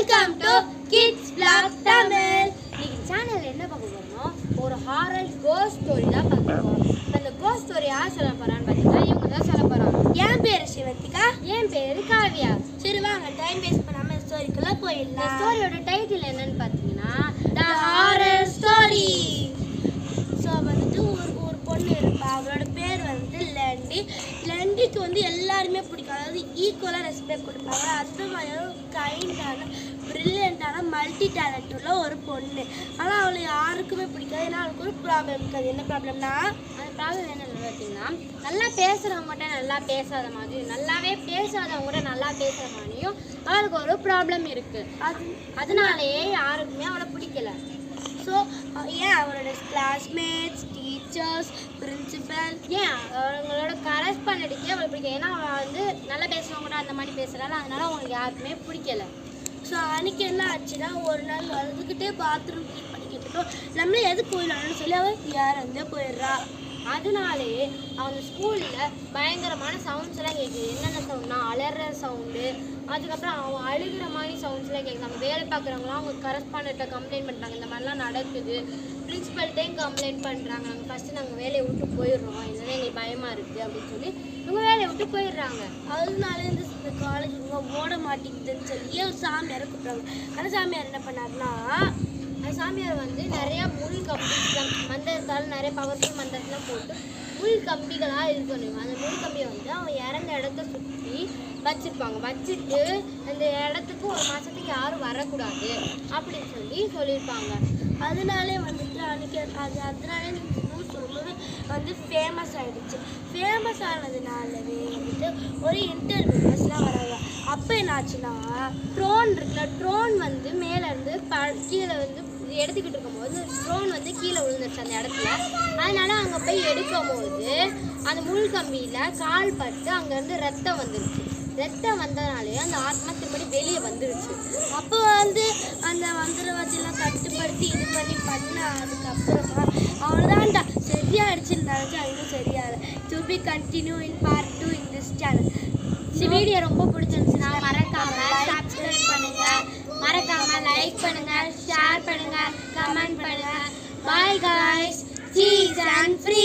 Welcome to kids vlog Tamil. இன்னைக்கு சேனல்ல என்ன பார்க்க போறோம்னா ஒரு ஹாரர் கோஸ்ட் ஸ்டோரி தான் பார்க்க போறோம். அந்த கோஸ்ட் ஸ்டோரி யார் சொல்ல போறான்னு பார்த்தீங்கன்னா இவங்க தான் சொல்ல போறாங்க. என் பேரு சிவந்திகா, என் பேரு காவியா. சரி வாங்க டைம் வேஸ்ட் பண்ணாம ஸ்டோரிக்குள்ள போயிடலாம். இந்த ஸ்டோரியோட டைட்டில் என்னன்னு பார்த்தீங்கன்னா The Horror Story. ஸோ வந்துட்டு ஒரு பொண்ணு இருப்பா, அவளோட பேர் வந்து லண்டி. லண்டிக்கு வந்து எல்லாருமே பிடிக்கும், அதாவது ஈக்குவலாக ரெஸ்பெக்ட் கொடுப்பாங்க. அந்த மாதிரி கைண்டான ப்ரில்லியண்டான மல்டி டேலண்ட் உள்ள ஒரு பொண்ணு. ஆனால் அவளை யாருக்குமே பிடிக்காது, ஏன்னா அவளுக்கு ஒரு ப்ராப்ளம் இருக்காது. என்ன ப்ராப்ளம்னா, அந்த ப்ராப்ளம் என்னன்னு பார்த்தீங்கன்னா நல்லா பேசுகிறவங்ககிட்ட நல்லா பேசாத மாதிரி, நல்லாவே பேசாதவங்ககிட்ட நல்லா பேசுகிற மாதிரியும் அவளுக்கு ஒரு ப்ராப்ளம் இருக்குது. அதனாலேயே யாருக்குமே அவளை பிடிக்கல. ஸோ ஏன் அவளோட கிளாஸ்மேட்ஸ், டீச்சர்ஸ், பிரின்சிபல், ஏன் அவங்களோட கரஸ்பாண்டடிக்கே அவளுக்கு பிடிக்கும். ஏன்னா அவள் வந்து நல்லா பேசுறவங்க அந்த மாதிரி பேசுகிறாள், அதனால அவங்களுக்கு யாருக்குமே பிடிக்கல. ஸோ அன்றைக்கி என்ன ஆச்சுன்னா, ஒரு நாள் வந்துக்கிட்டே பாத்ரூம் க்ளீன் பண்ணிக்கிட்டு இருக்கோம். நம்மளே எது போயிடலாம்னு சொல்லி அவள் யார் வந்து போயிடுறா. அதனாலேயே அவங்க ஸ்கூலில் பயங்கரமான சவுண்ட்ஸ் எல்லாம் கேட்குது. என்னென்ன சவுண்ட்னா அலற சவுண்டு, அதுக்கப்புறம் அவங்க அழுகிற மாதிரி சவுண்ட்ஸ்லாம் கேட்குது. நம்ம வேலை பார்க்குறவங்களாம் அவங்க கரஸ்பாண்ட்ட கம்ப்ளைண்ட் பண்ணுறாங்க, இந்த மாதிரிலாம் நடக்குது. பிரின்ஸிபல்கிட்டையும் கம்ப்ளைண்ட் பண்ணுறாங்க. நாங்கள் ஃபஸ்ட்டு நாங்கள் வேலையை விட்டு போயிடுறோம், இல்லைன்னா எங்களுக்கு பயமாக இருக்குது அப்படின்னு சொல்லி இவங்க வேலையை விட்டு போயிடுறாங்க. அதனால இந்த காலேஜ் இவங்க ஓட மாட்டேங்குதுன்னு சொல்லி ஒரு சாமியாரை கூப்பிட்றாங்க. அந்த சாமியார் என்ன பண்ணாருன்னா, அந்த சாமியார் வந்து நிறையா முள் கம்பிலாம் மந்திரத்தால் நிறைய பவர்ஃபுல் மந்திரத்தெலாம் போட்டு முள் கம்பிகளாக இது பண்ணுவாங்க. அந்த முள் கம்பியை வந்து அவங்க இறந்த இடத்த சுற்றி வச்சுருப்பாங்க. வச்சுட்டு அந்த இடத்துக்கு ஒரு மாதத்துக்கு யாரும் வரக்கூடாது அப்படின்னு சொல்லியிருப்பாங்க. அதனாலே வந்துட்டு அன்றைக்கி அதனாலே நியூஸ் ரொம்பவே வந்து ஃபேமஸ் ஆகிடுச்சு. ஃபேமஸ் ஆனதுனாலவே வந்துட்டு ஒரு இன்டர்வியூஸ்லாம் வராங்க. அப்போ என்ன ஆச்சுன்னா, ட்ரோன் இருக்குல்ல, ட்ரோன் வந்து மேலேருந்து கீழே வந்து எடுத்துக்கிட்டு இருக்கும்போது ட்ரோன் வந்து கீழே விழுந்துருச்சு அந்த இடத்துல. அதனால அங்கே போய் எடுக்கும் போது அந்த முள் கம்பியில் கால் பட்டு அங்கேருந்து ரத்தம் வந்துருச்சு. ரத்தம் வந்ததுனாலே அந்த ஆத்மா திரும்படி வெளியே வந்துருச்சு. அப்போ வந்து அந்த மந்திரவாதியெல்லாம் கட்டுப்படுத்தி இது பண்ண அதுக்கப்புறமா அவ்வளோதான்டா சரியாயிடுச்சுன்னு நினச்சா இன்னும் சரியாது. To be continued in part 2 in this channel. Video ரொம்ப பிடிச்சிருந்துச்சுன்னா மறக்காம சப்ஸ்கிரைப் பண்ணுங்க, மறக்காம லைக் பண்ணுங்க, ஷேர் பண்ணுங்க, கமெண்ட் பண்ணுங்க. Bye guys, cheese and free.